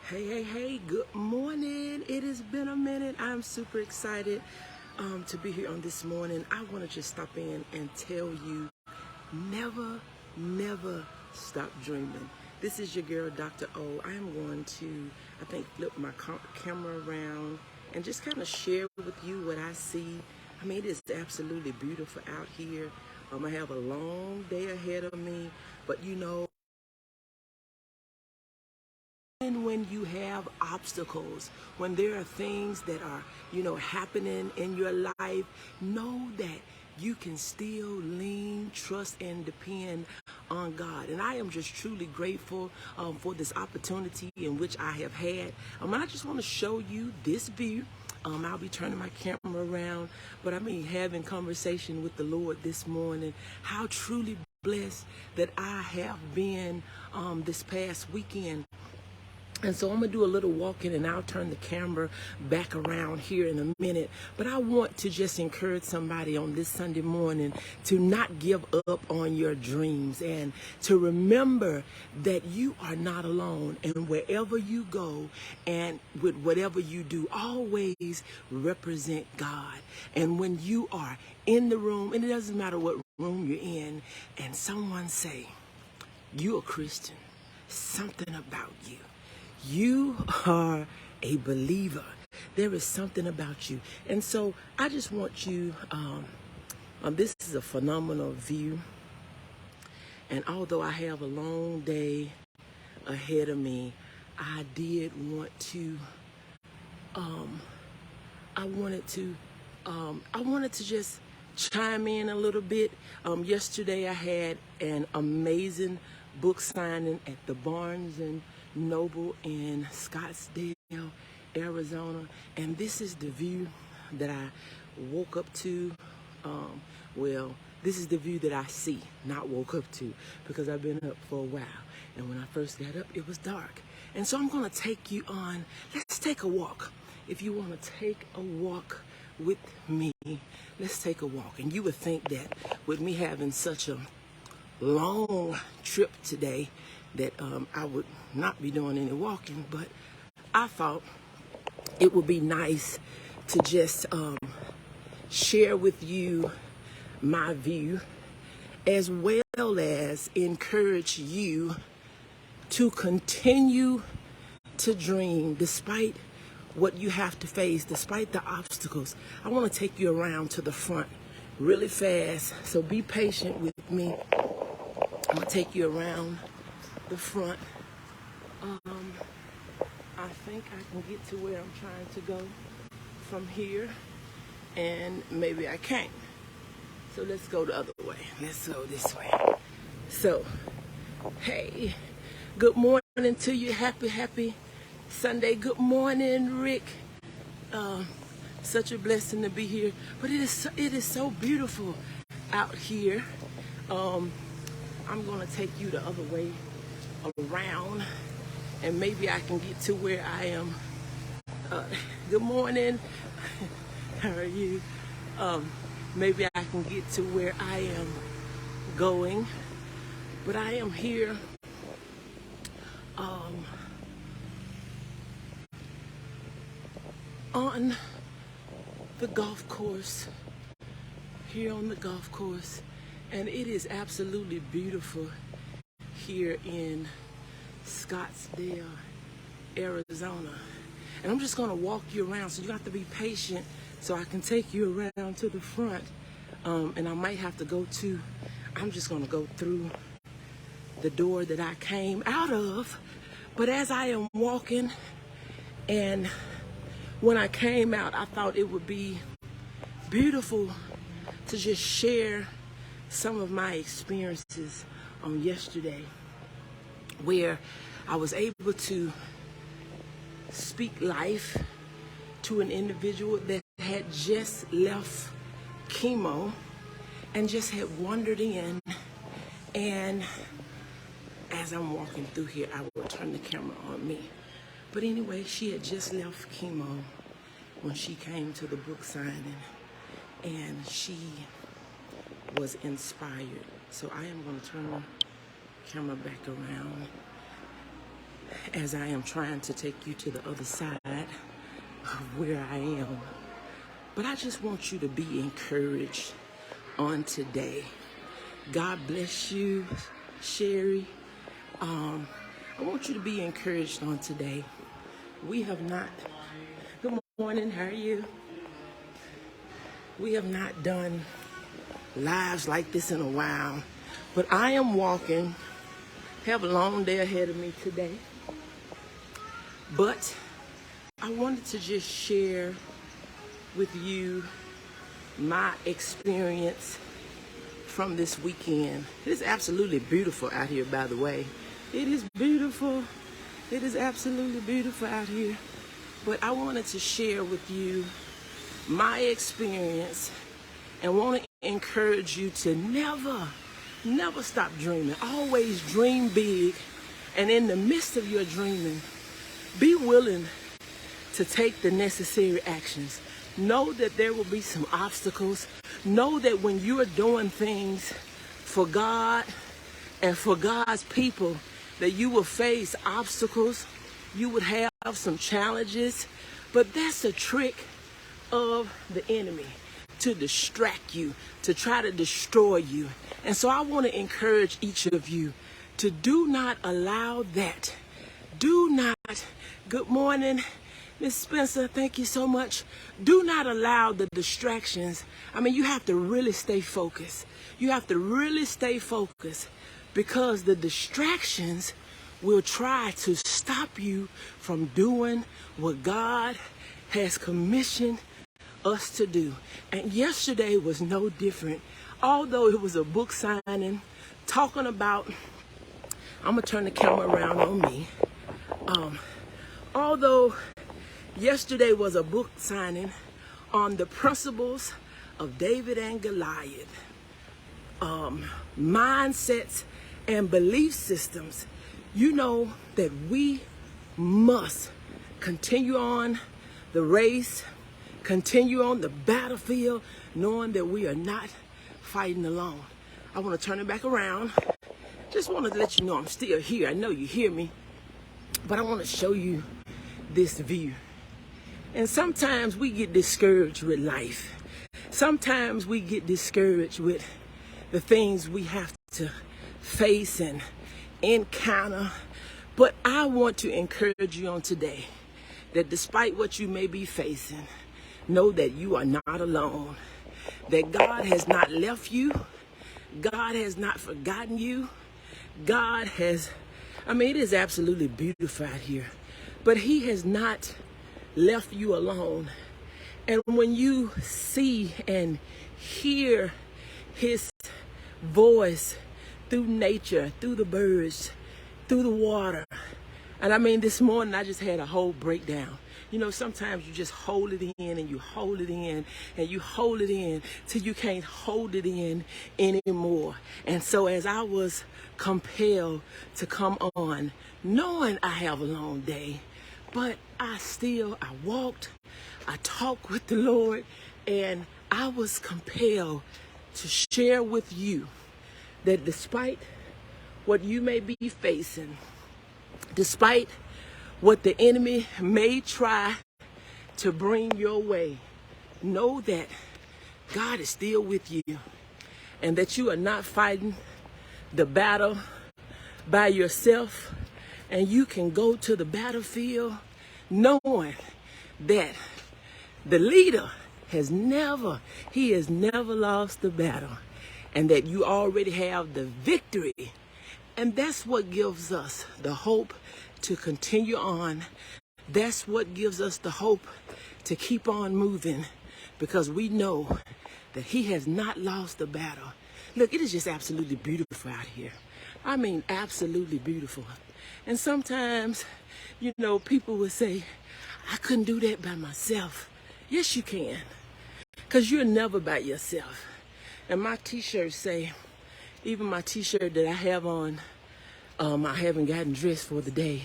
Hey, good morning. It has been a minute. I'm super excited to be here on this morning. I want to just stop in and tell you, never stop dreaming. This is your girl, Dr. O. I am going to, flip my camera around and just kind of share with you what I see. I mean, it is absolutely beautiful out here. I have a long day ahead of me, but and when you have obstacles, when there are things that are, happening in your life, know that you can still lean, trust, and depend on God. And I am just truly grateful for this opportunity in which I have had. And I just want to show you this view. I'll be turning my camera around, but having conversation with the Lord this morning, how truly blessed that I have been this past weekend. And so I'm going to do a little walking and I'll turn the camera back around here in a minute. But I want to just encourage somebody on this Sunday morning to not give up on your dreams and to remember that you are not alone. And wherever you go and with whatever you do, always represent God. And when you are in the room, and it doesn't matter what room you're in, and someone say, "You're a Christian," something about you. You are a believer. There is something about you. And so I just want you, this is a phenomenal view. And although I have a long day ahead of me, I did want to, I wanted to just chime in a little bit. Yesterday I had an amazing book signing at the Barnes and Noble in Scottsdale, Arizona, and this is the view that I woke up to. This is the view that I see, not woke up to, because I've been up for a while. And when I first got up, it was dark. And so I'm going to take you on. Let's take a walk. If you want to take a walk with me, let's take a walk. And you would think that with me having such a long trip today, that I would not be doing any walking, but I thought it would be nice to just share with you my view, as well as encourage you to continue to dream despite what you have to face, despite the obstacles. I want to take you around to the front really fast, so be patient with me. I'm going to take you around the front. I think I can get to where I'm trying to go from here, and maybe I can't. So let's go the other way. Let's go this way. So, hey, good morning to you. Happy Sunday. Good morning, Rick. Such a blessing to be here. But it is so beautiful out here. I'm going to take you the other way around, and maybe I can get to where I am. Good morning. How are you? Maybe I can get to where I am going, but I am here on the golf course, and it is absolutely beautiful here in Scottsdale, Arizona. And I'm just going to walk you around, so you have to be patient so I can take you around to the front. And I might have to I'm just going to go through the door that I came out of. But as I am walking, and when I came out, I thought it would be beautiful to just share some of my experiences on yesterday, where I was able to speak life to an individual that had just left chemo and just had wandered in. And as I'm walking through here, I will turn the camera on me. But anyway, she had just left chemo when she came to the book signing, and she was inspired. So I am going to turn the camera back around. as I am trying to take you to the other side of where I am. But I just want you to be encouraged on today. God bless you, Sherry. I want you to be encouraged on today. We have not, good morning, how are you? We have not done lives like this in a while, but I am walking, have a long day ahead of me today. But I wanted to just share with you my experience from this weekend. It is absolutely beautiful out here, by the way. It is beautiful. It is absolutely beautiful out here. But I wanted to share with you my experience and want to encourage you to never stop dreaming. Always dream big. And in the midst of your dreaming, be willing to take the necessary actions. Know that there will be some obstacles. Know that when you are doing things for God and for God's people, that you will face obstacles. You would have some challenges. But that's a trick of the enemy, to distract you, to try to destroy you. And so I want to encourage each of you to do not allow that. Do not. Good morning, Miss Spencer, thank you so much. Do not allow the distractions. I mean, you have to really stay focused. You have to really stay focused, because the distractions will try to stop you from doing what God has commissioned us to do. And yesterday was no different. Although it was a book signing, talking about, I'm going to turn the camera around on me. Although yesterday was a book signing on the principles of David and Goliath, mindsets and belief systems, you know that we must continue on the race, continue on the battlefield, knowing that we are not fighting alone. I want to turn it back around. Just want to let you know I'm still here. I know you hear me, but I want to show you this view. And sometimes we get discouraged with life. Sometimes we get discouraged with the things we have to face and encounter. But I want to encourage you on today that despite what you may be facing, know that you are not alone. That God has not left you. God has not forgotten you. God has, it is absolutely beautiful out here. But He has not left you alone. And when you see and hear His voice through nature, through the birds, through the water. And this morning I just had a whole breakdown. You know, sometimes you just hold it in and you hold it in and you hold it in till you can't hold it in anymore. And so as I was compelled to come on, knowing I have a long day, but I walked, I talked with the Lord, and I was compelled to share with you that despite what you may be facing, despite what the enemy may try to bring your way, know that God is still with you and that you are not fighting the battle by yourself, and you can go to the battlefield knowing that the leader has never lost the battle, and that you already have the victory. And that's what gives us the hope to continue on. That's what gives us the hope to keep on moving, because we know that He has not lost the battle. Look, it is just absolutely beautiful out here. Absolutely beautiful. And sometimes, people will say, I couldn't do that by myself. Yes, you can, because you're never by yourself. And my t-shirts say, even my t-shirt that I have on, I haven't gotten dressed for the day,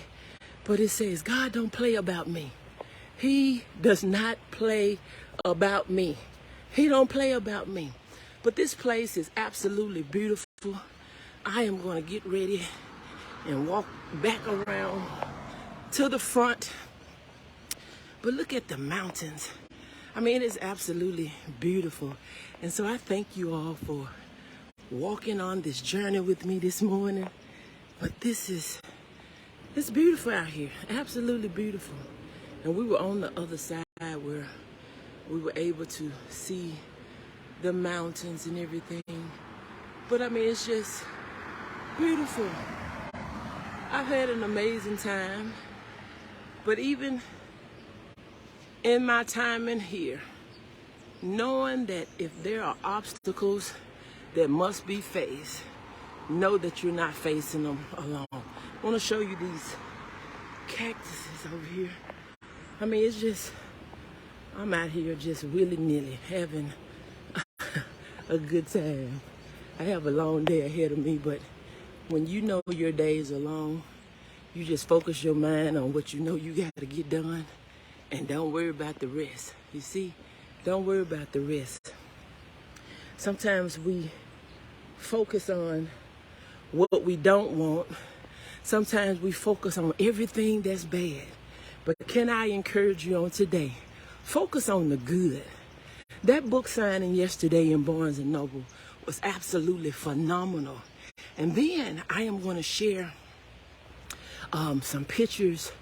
but it says, God don't play about me. He does not play about me. He don't play about me. But this place is absolutely beautiful. I am going to get ready and walk back around to the front. But look at the mountains. I mean, it is absolutely beautiful. And so I thank you all for walking on this journey with me this morning. But it's beautiful out here, absolutely beautiful. And we were on the other side where we were able to see the mountains and everything. But I mean, it's just beautiful. I've had an amazing time. But even in my time in here, knowing that if there are obstacles that must be faced, know that you're not facing them alone. I want to show you these cactuses over here. I mean, it's just, I'm out here just willy-nilly having a good time. I have a long day ahead of me, but when you know your days are long, you just focus your mind on what you know you got to get done and don't worry about the rest. You see? Don't worry about the rest. Sometimes we focus on what we don't want. Sometimes we focus on everything that's bad. But can I encourage you on today? Focus on the good. That book signing yesterday in Barnes & Noble was absolutely phenomenal. And then I am going to share some pictures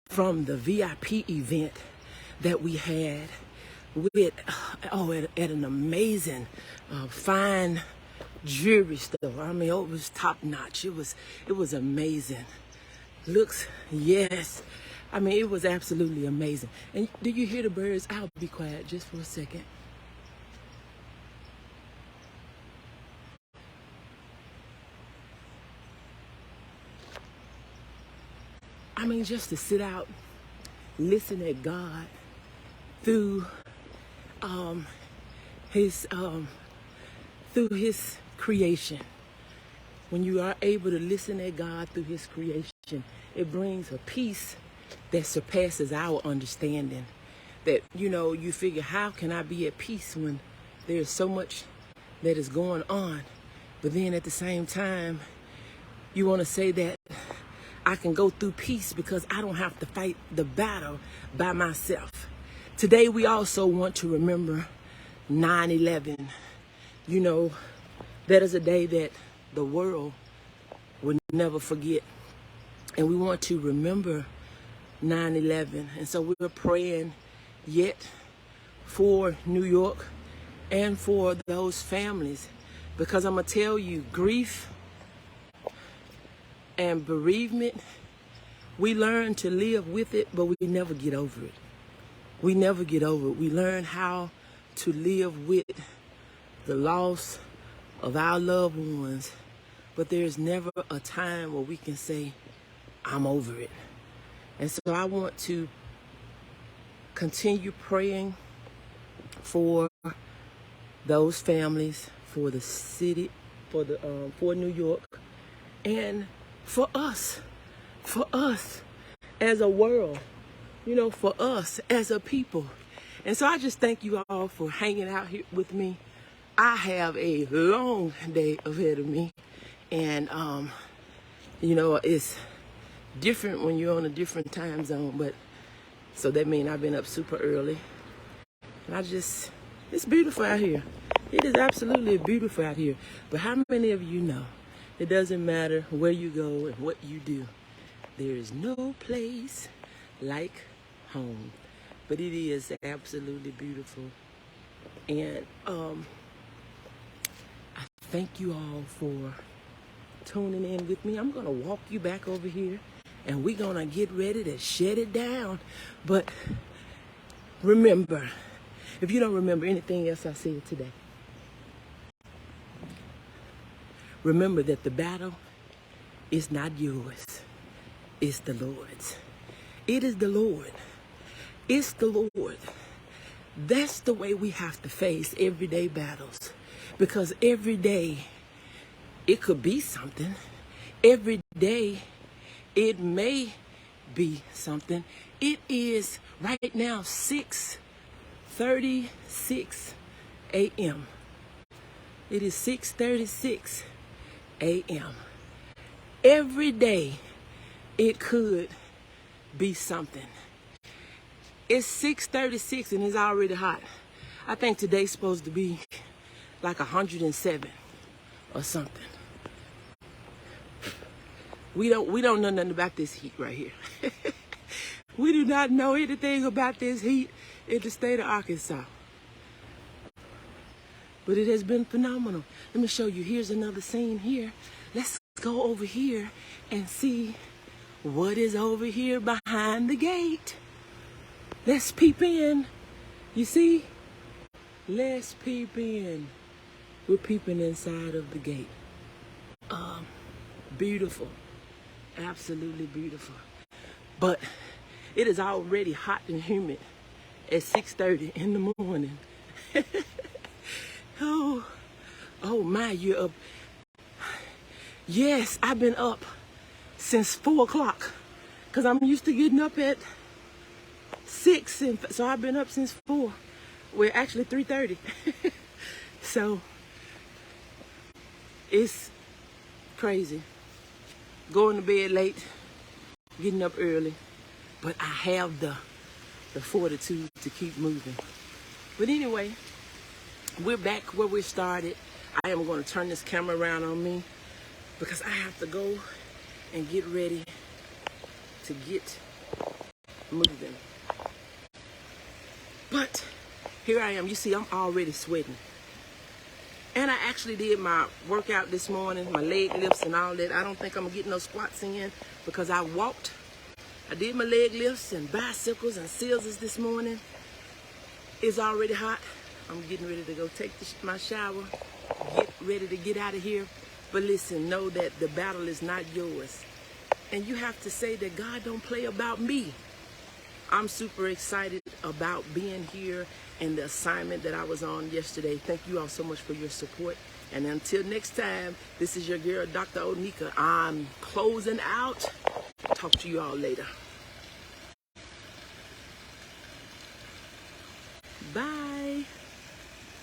from the VIP event that we had with at an amazing fine jewelry store. I mean, it was top notch. It was amazing. Looks, yes. I mean, it was absolutely amazing. And do you hear the birds? I'll be quiet just for a second. I mean, just to sit out, listen at God through his creation. When you are able to listen at God through his creation, it brings a peace that surpasses our understanding. That, you know, you figure, how can I be at peace when there's so much that is going on? But then at the same time, you want to say that I can go through peace because I don't have to fight the battle by myself. Today, we also want to remember 9/11. You know, that is a day that the world will never forget. And we want to remember 9/11. And so we're praying yet for New York and for those families. Because I'm going to tell you, grief and bereavement, we learn to live with it, but we never get over it. We never get over it. We learn how to live with the loss of our loved ones, but there's never a time where we can say, I'm over it. And so I want to continue praying for those families, for the city, for New York, and for us as a world, you know, for us as a people. And so I just thank you all for hanging out here with me. I have a long day ahead of me, and you know, it's different when you're on a different time zone, but so that means I've been up super early. And it's beautiful out here. It is absolutely beautiful out here. But how many of you know it doesn't matter where you go and what you do, there is no place like home. But it is absolutely beautiful. And I thank you all for tuning in with me. I'm going to walk you back over here, and we're going to get ready to shut it down. But remember, if you don't remember anything else I said today, remember that the battle is not yours. It's the Lord's. It is the Lord. It's the Lord. That's the way we have to face everyday battles. Because every day, it could be something. Every day, it may be something. It is right now 6:36 a.m. It is 6:36 a.m. Every day, it could be something. It's 6:36 and it's already hot. I think today's supposed to be like 107 or something. We don't know nothing about this heat right here. We do not know anything about this heat in the state of Arkansas. But it has been phenomenal. Let me show you. Here's another scene here. Let's go over here and see what is over here behind the gate. Let's peep in. You see? Let's peep in. We're peeping inside of the gate. Beautiful. Absolutely beautiful. But it is already hot and humid at 6:30 in the morning. Oh my, you're up. Yes, I've been up since 4 o'clock because I'm used to getting up at 6, and so I've been up since 4. Well, actually 3:30. So it's crazy. Going to bed late, getting up early, but I have the fortitude to keep moving. But anyway, we're back where we started. I am going to turn this camera around on me because I have to go and get ready to get moving. But here I am. You see, I'm already sweating. And I actually did my workout this morning, my leg lifts and all that. I don't think I'm going to get no squats in because I walked. I did my leg lifts and bicycles and scissors this morning. It's already hot. I'm getting ready to go take my shower, get ready to get out of here. But listen, know that the battle is not yours. And you have to say that God don't play about me. I'm super excited about being here and the assignment that I was on yesterday. Thank you all so much for your support. And until next time, this is your girl, Dr. Onika. I'm closing out. Talk to you all later. Bye.